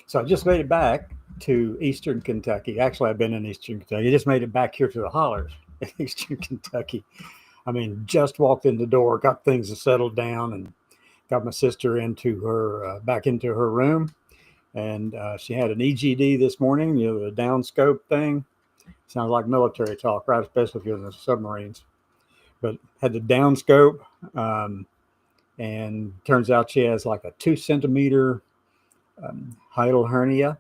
So I just made it back to Eastern Kentucky. Actually, I've been in Eastern Kentucky. I just made it back here to the hollers in Eastern Kentucky. I mean, just walked in the door, got things settled down, and got my sister into her back into her room. And she had an EGD this morning, the downscope thing. Sounds like military talk, right? Especially if you're in the submarines. But had the downscope, um, and turns out she has like a 2 centimeter hiatal hernia,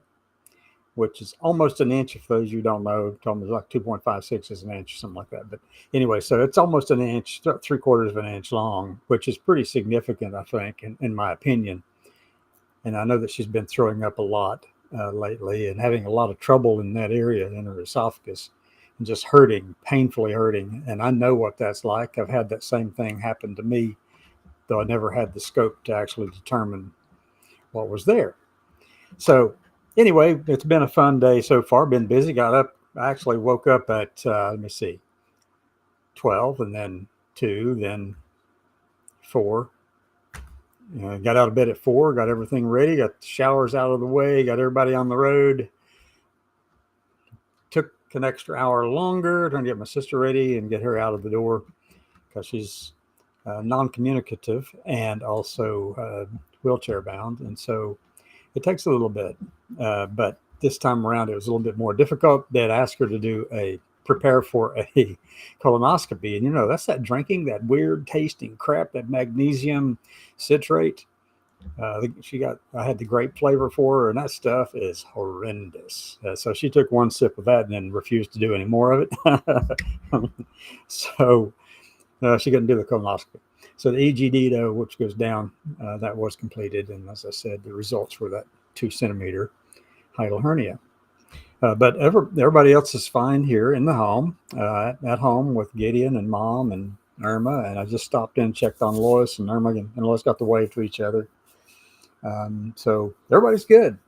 which is almost an inch. For those you don't know, told me like 2.56 is an inch, something like that. But anyway, so it's almost an inch, 3/4 of an inch long, which is pretty significant, I think, in my opinion. And I know that she's been throwing up a lot lately and having a lot of trouble in that area in her esophagus and just hurting, painfully hurting. And I know what that's like. I've had that same thing happen to me, though I never had the scope to actually determine what was there. So anyway, it's been a fun day so far. Been busy. Got up. I actually woke up at let me see, 12, and then 2, then 4. Got out of bed at 4. Got everything ready. Got the showers out of the way. Got everybody on the road. Took an extra hour longer trying to get my sister ready and get her out of the door because she's non-communicative and also wheelchair bound, and so it takes a little bit, but this time around it was a little bit more difficult. They'd asked her to do prepare for a colonoscopy, and that's that drinking that weird tasting crap, that magnesium citrate. I had the grape flavor for her, and that stuff is horrendous. So she took one sip of that and then refused to do any more of it. So she couldn't do the colonoscopy. So the EGD, though, which goes down, that was completed. And as I said, the results were that 2 centimeter hiatal hernia. But everybody else is fine here in the home, at home with Gideon and Mom and Irma. And I just stopped in, checked on Lois, and Irma and Lois got to wave to each other. So everybody's good.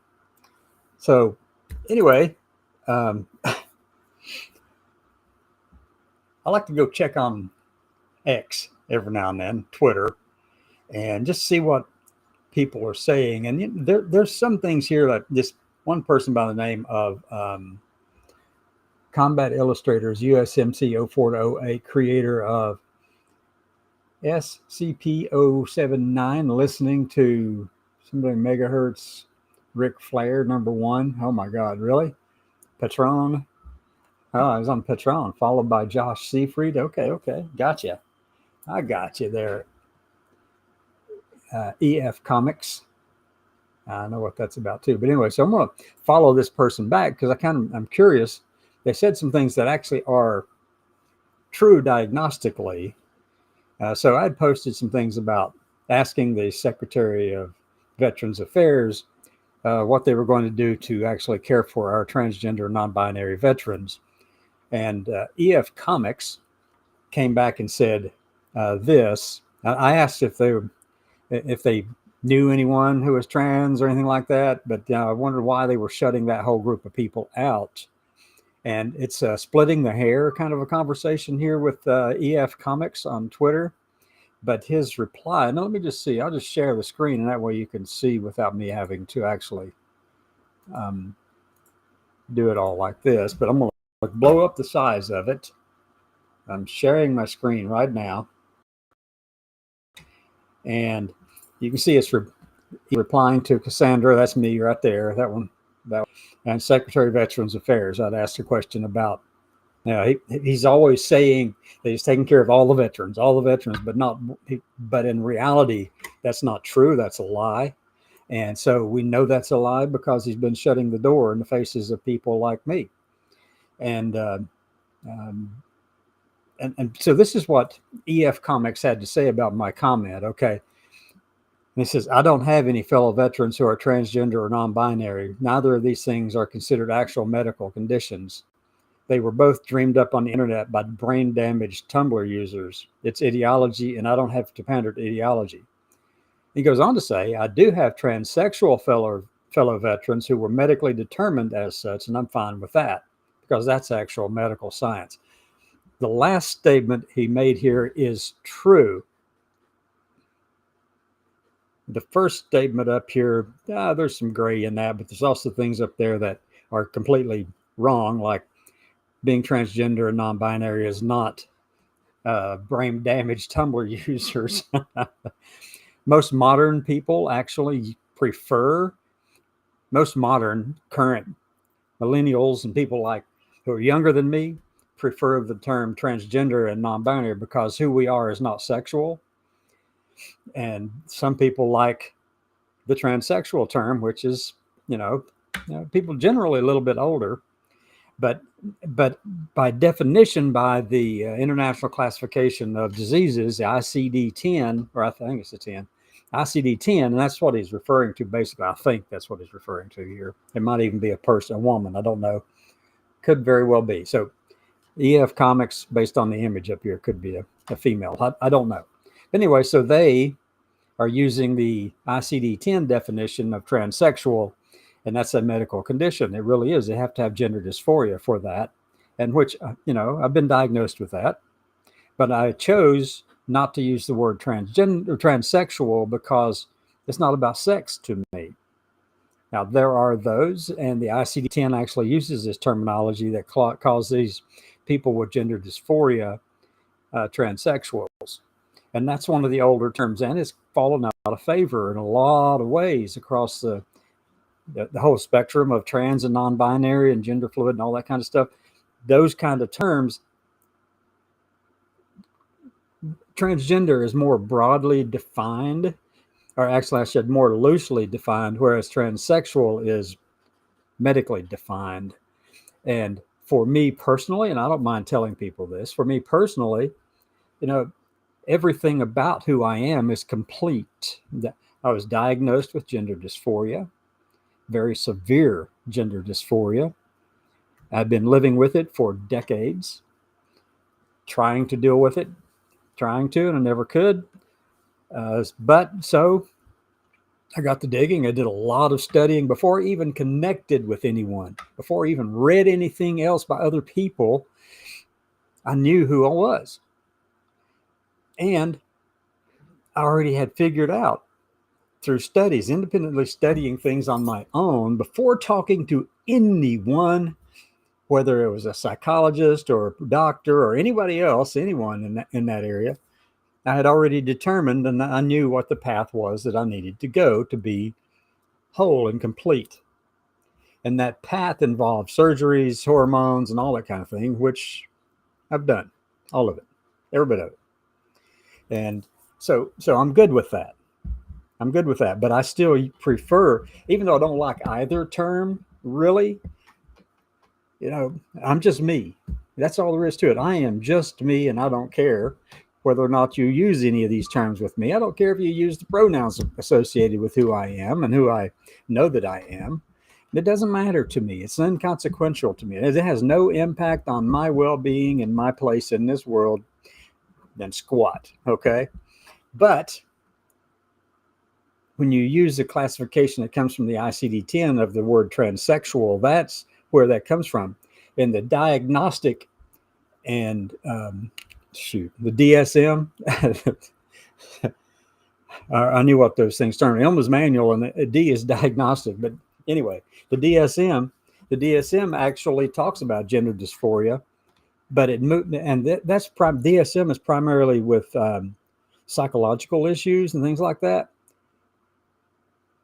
So anyway, I like to go check on X every now and then, Twitter, and just see what people are saying. And there's some things here that this one person by the name of Combat Illustrators USMC 04-08, creator of SCP-079, listening to somebody megahertz Ric Flair #1. Oh my God, really? Patron. Oh, I was on Patron, followed by Josh Seafried. Okay, gotcha. I got you there. EF Comics. I know what that's about too. But anyway, so I'm going to follow this person back because I'm curious. They said some things that actually are true diagnostically. So I had posted some things about asking the Secretary of Veterans Affairs what they were going to do to actually care for our transgender non-binary veterans. And EF Comics came back and said this. I asked if they knew anyone who was trans or anything like that, but I wondered why they were shutting that whole group of people out. And it's splitting the hair kind of a conversation here with EF Comics on Twitter. But his reply, now let me just see, I'll just share the screen, and that way you can see without me having to actually do it all like this. But I'm going to blow up the size of it. I'm sharing my screen right now. And you can see it's replying to Cassandra. That's me right there. That one. And Secretary of Veterans Affairs. I'd asked a question about. He's always saying that he's taking care of all the veterans, but in reality, that's not true. That's a lie. And so we know that's a lie because he's been shutting the door in the faces of people like me. And so this is what EF Comics had to say about my comment. Okay. And he says, I don't have any fellow veterans who are transgender or non-binary. Neither of these things are considered actual medical conditions. They were both dreamed up on the internet by brain-damaged Tumblr users. It's ideology, and I don't have to pander to ideology. He goes on to say, I do have transsexual fellow veterans who were medically determined as such, and I'm fine with that because that's actual medical science. The last statement he made here is true. the first statement up here, there's some gray in that, but there's also things up there that are completely wrong, like being transgender and non-binary is not brain damaged Tumblr users. Most modern people actually prefer, most modern current millennials and people like who are younger than me prefer the term transgender and non-binary because who we are is not sexual. And some people like the transsexual term, which is, people generally a little bit older, but by definition, by the International Classification of Diseases, the ICD-10, or I think it's a 10, ICD-10, and that's what he's referring to. Basically, I think that's what he's referring to here. It might even be a person, a woman. I don't know. Could very well be. So, EF Comics, based on the image up here, could be a female. I don't know. Anyway, so they are using the ICD-10 definition of transsexual, and that's a medical condition. It really is. They have to have gender dysphoria for that, and which, I've been diagnosed with that, but I chose not to use the word transgender or transsexual because it's not about sex to me. Now, there are those, and the ICD-10 actually uses this terminology that calls these people with gender dysphoria transsexuals. And that's one of the older terms, and it's fallen out of favor in a lot of ways across the whole spectrum of trans and non-binary and gender fluid and all that kind of stuff. Those kind of terms, transgender is more broadly defined, or actually I said more loosely defined, whereas transsexual is medically defined. And for me personally, and I don't mind telling people this, for me personally, everything about who I am is complete. I was diagnosed with gender dysphoria, very severe gender dysphoria. I've been living with it for decades, trying to deal with it, and I never could. But so I got to digging. I did a lot of studying before I even connected with anyone, before I even read anything else by other people. I knew who I was. And I already had figured out through studies, independently studying things on my own before talking to anyone, whether it was a psychologist or a doctor or anybody else, anyone in that area. I had already determined, and I knew what the path was that I needed to go to be whole and complete. And that path involved surgeries, hormones, and all that kind of thing, which I've done, all of it, every bit of it. And so I'm good with that. But I still prefer, even though I don't like either term, really, I'm just me. That's all there is to it. I am just me, and I don't care whether or not you use any of these terms with me. I don't care if you use the pronouns associated with who I am and who I know that I am. It doesn't matter to me. It's inconsequential to me. It has no impact on my well-being and my place in this world than squat, okay? But when you use the classification that comes from the ICD-10 of the word transsexual, that's where that comes from. In the diagnostic and the DSM, I knew what those things stand. M was manual and the D is diagnostic. But anyway, the DSM actually talks about gender dysphoria, but DSM is primarily with psychological issues and things like that.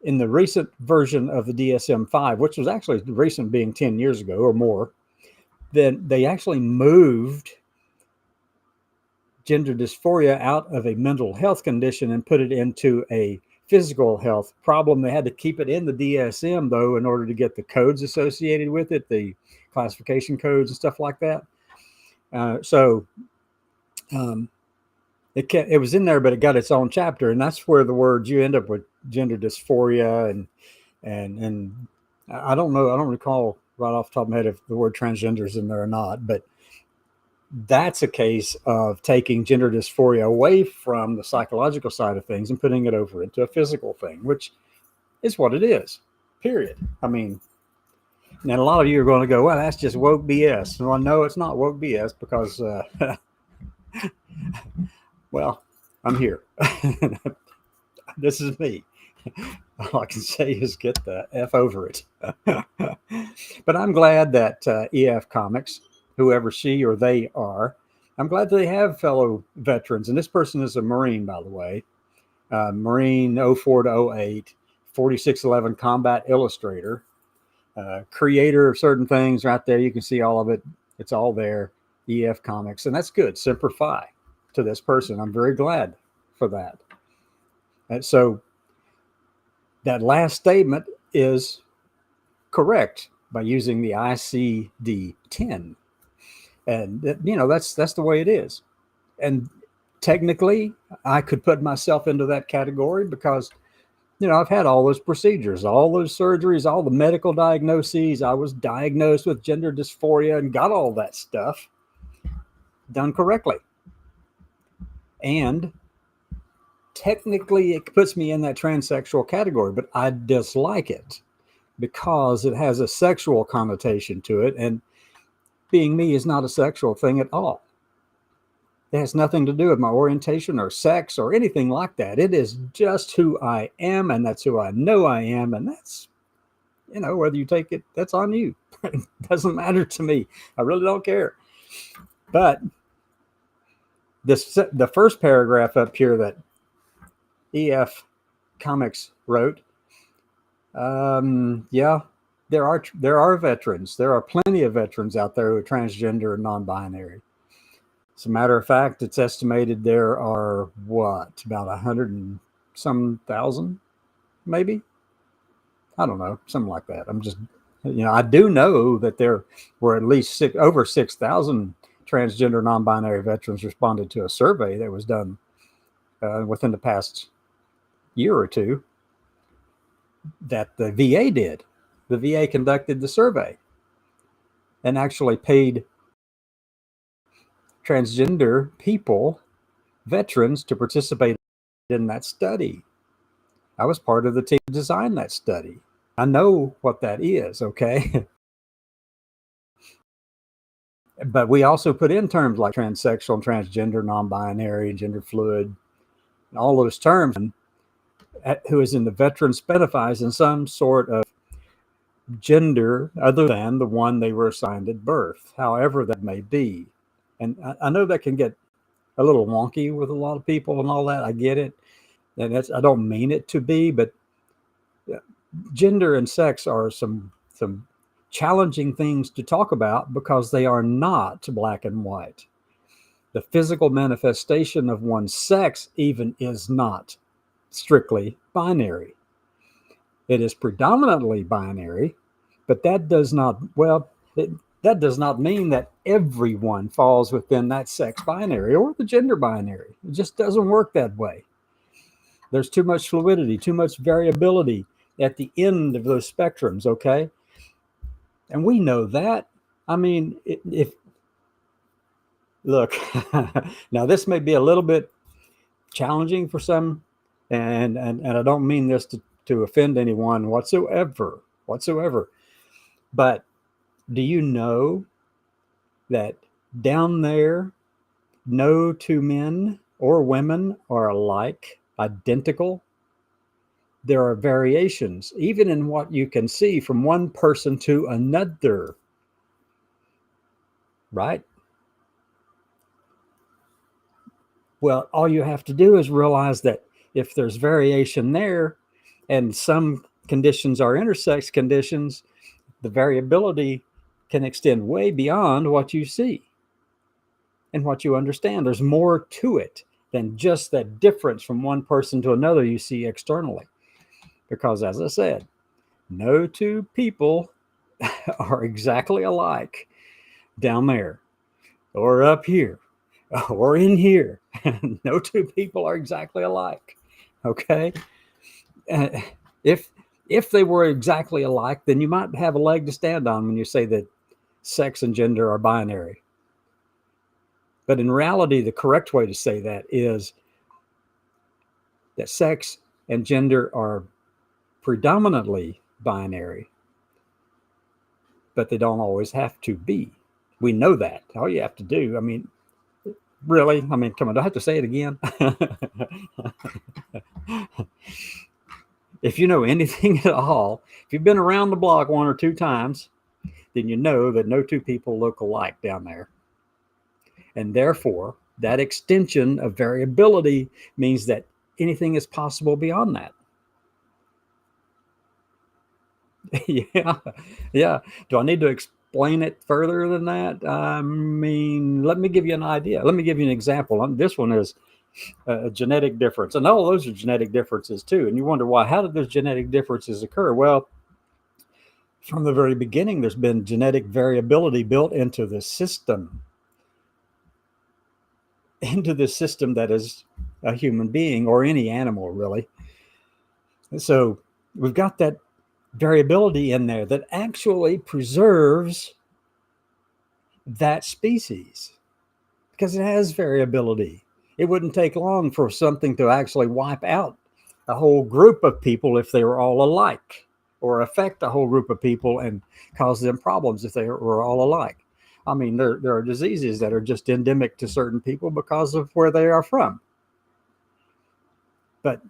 In the recent version of the DSM-5, which was actually recent being 10 years ago or more, then they actually moved gender dysphoria out of a mental health condition and put it into a physical health problem. They had to keep it in the DSM, though, in order to get the codes associated with it, the classification codes and stuff like that. It was in there, but it got its own chapter, and that's where the words you end up with gender dysphoria and I don't know. I don't recall right off the top of my head if the word transgender is in there or not, but that's a case of taking gender dysphoria away from the psychological side of things and putting it over into a physical thing, which is what it is, period. I mean, and a lot of you are going to go, well, that's just woke BS. Well, no, it's not woke BS because, well, I'm here. This is me. All I can say is get the F over it. But I'm glad that EF Comics, whoever she or they are, I'm glad they have fellow veterans. And this person is a Marine, by the way. Marine 04 to 08, 4611 combat illustrator, creator of certain things right there. You can see all of it. It's all there. EF Comics. And that's good. Semper Fi to this person. I'm very glad for that. And so that last statement is correct by using the ICD-10. And that's the way it is. And technically, I could put myself into that category because, I've had all those procedures, all those surgeries, all the medical diagnoses. I was diagnosed with gender dysphoria and got all that stuff done correctly. And technically, it puts me in that transsexual category, but I dislike it because it has a sexual connotation to it. And being me is not a sexual thing at all. It has nothing to do with my orientation or sex or anything like that. It is just who I am, and that's who I know I am. And that's, whether you take it, that's on you. It doesn't matter to me. I really don't care. But the first paragraph up here that EF Comics wrote, yeah, there are veterans. There are plenty of veterans out there who are transgender and non-binary. As a matter of fact, it's estimated there are about 100 and some thousand, maybe. I don't know, something like that. I'm just, I do know that there were at least over 6,000 transgender non-binary veterans responded to a survey that was done within the past year or two that the VA did. The VA conducted the survey and actually paid transgender people, veterans, to participate in that study. I was part of the team that designed that study. I know what that is, okay? But we also put in terms like transsexual, transgender, non-binary, gender fluid, and all those terms, who is in the veteran specifies in some sort of gender other than the one they were assigned at birth, however that may be. And I know that can get a little wonky with a lot of people and all that. I get it. And I don't mean it to be, but gender and sex are some challenging things to talk about because they are not black and white. The physical manifestation of one's sex even is not strictly binary. It is predominantly binary, but that does not mean that everyone falls within that sex binary or the gender binary. It just doesn't work that way. There's too much fluidity, too much variability at the end of those spectrums, okay? And we know that. I mean, look, now this may be a little bit challenging for some, and I don't mean this to offend anyone whatsoever. But do you know that down there, no two men or women are alike, identical? There are variations, even in what you can see from one person to another, right? Well, all you have to do is realize that if there's variation there and some conditions are intersex conditions, the variability can extend way beyond what you see and what you understand. There's more to it than just that difference from one person to another you see externally. Because as I said, no two people are exactly alike down there or up here or in here. No two people are exactly alike. Okay. If they were exactly alike, then you might have a leg to stand on when you say that sex and gender are binary. But in reality, the correct way to say that is that sex and gender are predominantly binary, but they don't always have to be. We know that. All you have to do, really, come on, do I have to say it again? If you know anything at all, if you've been around the block one or two times, then you know that no two people look alike down there. And therefore, that extension of variability means that anything is possible beyond that. Yeah, yeah. Do I need to explain it further than that? I mean, let me give you an idea. Let me give you an example. This one is a genetic difference, and all those are genetic differences too. And you wonder why? How did those genetic differences occur? Well, from the very beginning, there's been genetic variability built into the system, that is a human being or any animal, really. So we've got that variability in there that actually preserves that species because it has variability. It wouldn't take long for something to actually wipe out a whole group of people if they were all alike, or affect a whole group of people and cause them problems if they were all alike. I mean, there are diseases that are just endemic to certain people because of where they are from. But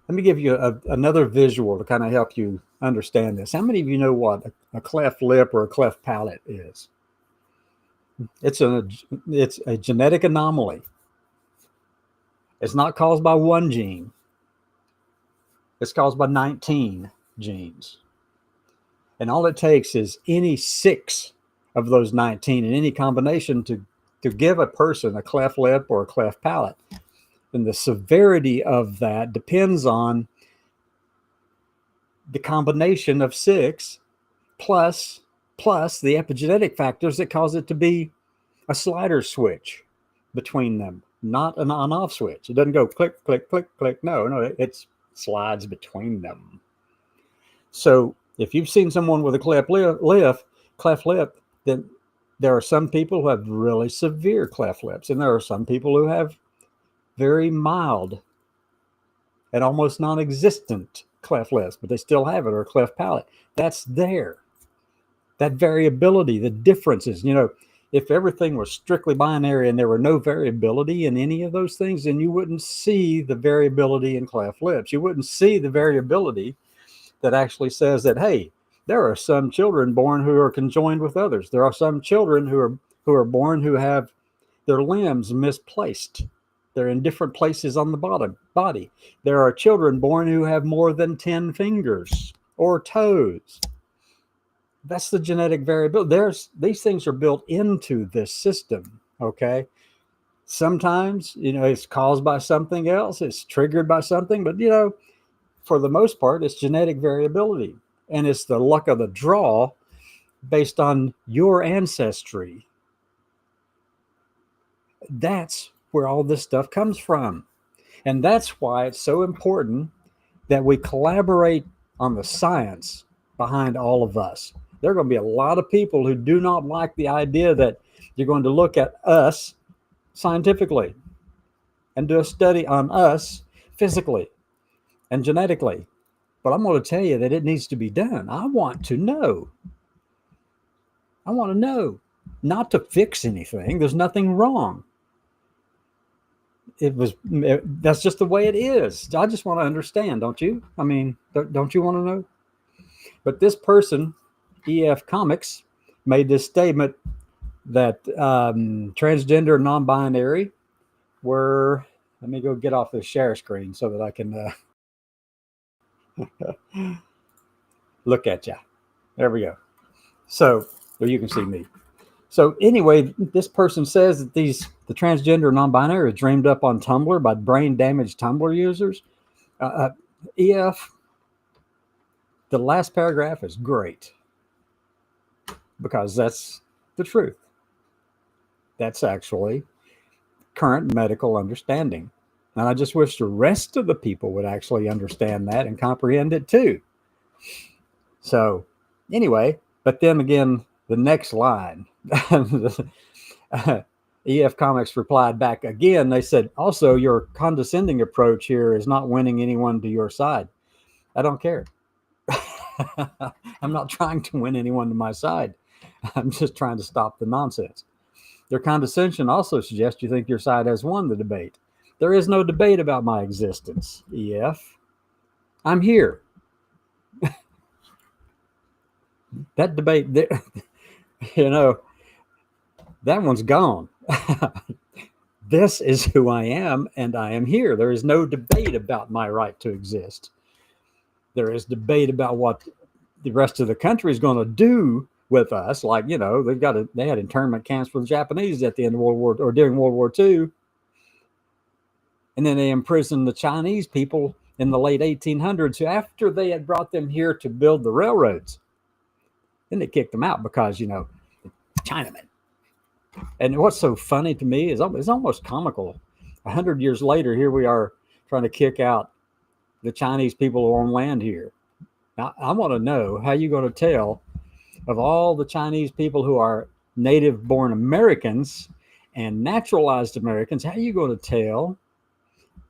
let me give you another visual to kind of help you understand this. How many of you know what a cleft lip or a cleft palate is? It's a genetic anomaly. It's not caused by one gene. It's caused by 19 genes. And all it takes is any 6 of those 19 in any combination to give a person a cleft lip or a cleft palate. And the severity of that depends on the combination of 6 plus the epigenetic factors that cause it to be a slider switch between them, not an on-off switch. It doesn't go click, click, click, click. No, it slides between them. So if you've seen someone with a cleft lip, then there are some people who have really severe cleft lips, and there are some people who have very mild and almost non-existent cleft lips, but they still have it, or cleft palate. That's there. That variability, the differences, if everything was strictly binary and there were no variability in any of those things, then you wouldn't see the variability in cleft lips. You wouldn't see the variability that actually says that, hey, there are some children born who are conjoined with others. There are some children who are born who have their limbs misplaced. They're in different places on the body. There are children born who have more than 10 fingers or toes. That's the genetic variability. These things are built into this system, okay? Sometimes, it's caused by something else. It's triggered by something, but, for the most part, it's genetic variability. And it's the luck of the draw based on your ancestry. That's where all this stuff comes from. And that's why it's so important that we collaborate on the science behind all of us. There are going to be a lot of people who do not like the idea that you're going to look at us scientifically and do a study on us physically and genetically. But I'm going to tell you that it needs to be done. I want to know. Not to fix anything. There's nothing wrong. That's just the way it is. I just want to understand, don't you? I mean, don't you want to know? But this person, EF Comics, made this statement that transgender, non-binary were. Let me go get off the share screen so that I can look at you. There we go. So you can see me. So anyway, this person says that the transgender non-binary is dreamed up on Tumblr by brain-damaged Tumblr users. EF, the last paragraph is great because that's the truth. That's actually current medical understanding. And I just wish the rest of the people would actually understand that and comprehend it too. So anyway, but then again, the next line, EF Comics replied back again. They said, also, your condescending approach here is not winning anyone to your side. I don't care. I'm not trying to win anyone to my side. I'm just trying to stop the nonsense. Your condescension also suggests you think your side has won the debate. There is no debate about my existence, EF. I'm here. That debate, you know, that one's gone. This is who I am, and I am here. There is no debate about my right to exist. There is debate about what the rest of the country is going to do with us. Like, you know, they had internment camps for the Japanese at the end of World War or during World War II, and then they imprisoned the Chinese people in the late 1800s after they had brought them here to build the railroads. Then they kicked them out because, you know, Chinamen. And what's so funny to me is it's almost comical. 100 years later, here we are trying to kick out the Chinese people who own land here. Now, I want to know how you're going to tell of all the Chinese people who are native-born Americans and naturalized Americans, how are you going to tell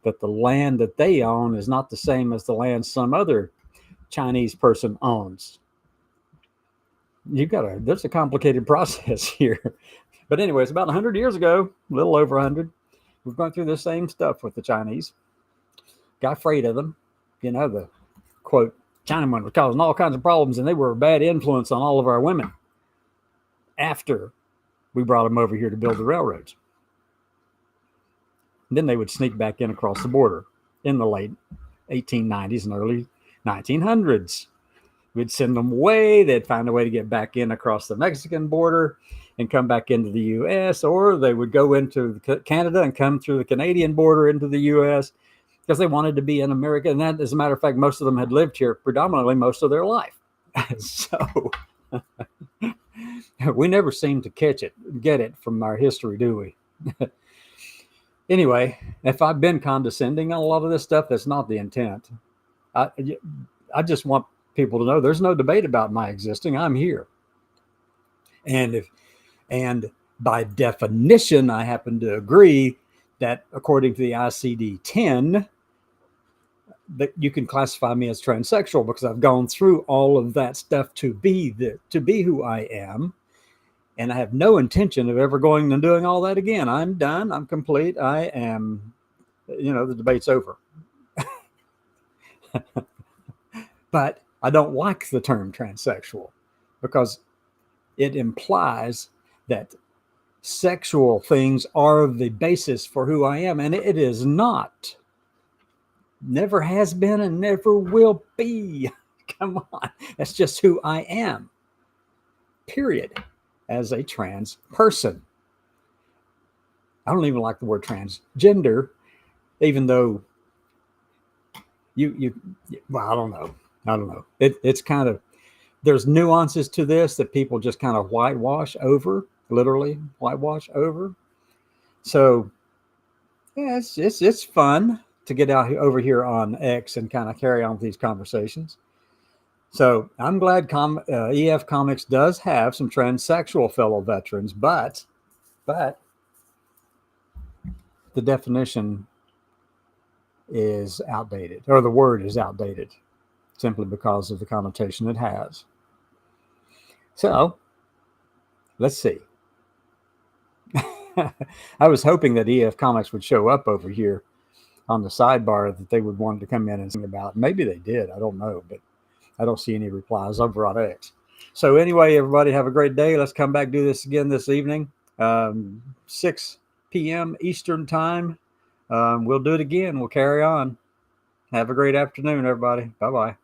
that the land that they own is not the same as the land some other Chinese person owns? There's a complicated process here. But anyways, about 100 years ago, a little over 100, we've gone through the same stuff with the Chinese. Got afraid of them. You know, the quote, Chinamen were causing all kinds of problems and they were a bad influence on all of our women after we brought them over here to build the railroads. And then they would sneak back in across the border in the late 1890s and early 1900s. We'd send them away. They'd find a way to get back in across the Mexican border and come back into the U.S., or they would go into Canada and come through the Canadian border into the U.S. because they wanted to be in America. And that, as a matter of fact, most of them had lived here predominantly most of their life. So we never seem to get it from our history, do we? Anyway, if I've been condescending on a lot of this stuff, that's not the intent. I just want people to know there's no debate about my existing. I'm here. And by definition, I happen to agree that according to the ICD-10, that you can classify me as transsexual because I've gone through all of that stuff to be who I am. And I have no intention of ever going and doing all that again. I'm done. I'm complete. I am, the debate's over. But I don't like the term transsexual because it implies that sexual things are the basis for who I am. And it is not. Never has been and never will be. Come on. That's just who I am. Period. As a trans person. I don't even like the word transgender, even though well, I don't know. It's kind of, there's nuances to this that people just kind of literally whitewash over. So yeah, it's fun to get over here on X and kind of carry on with these conversations. So I'm glad EF Comics does have some transsexual fellow veterans, but the definition is outdated, or the word is outdated, simply because of the connotation it has. So let's see. I was hoping that EF Comics would show up over here on the sidebar, that they would want to come in and sing about. Maybe they did. I don't know, but I don't see any replies over on X. So anyway, everybody have a great day. Let's come back, do this again this evening, 6 p.m. Eastern time. We'll do it again. We'll carry on. Have a great afternoon, everybody. Bye-bye.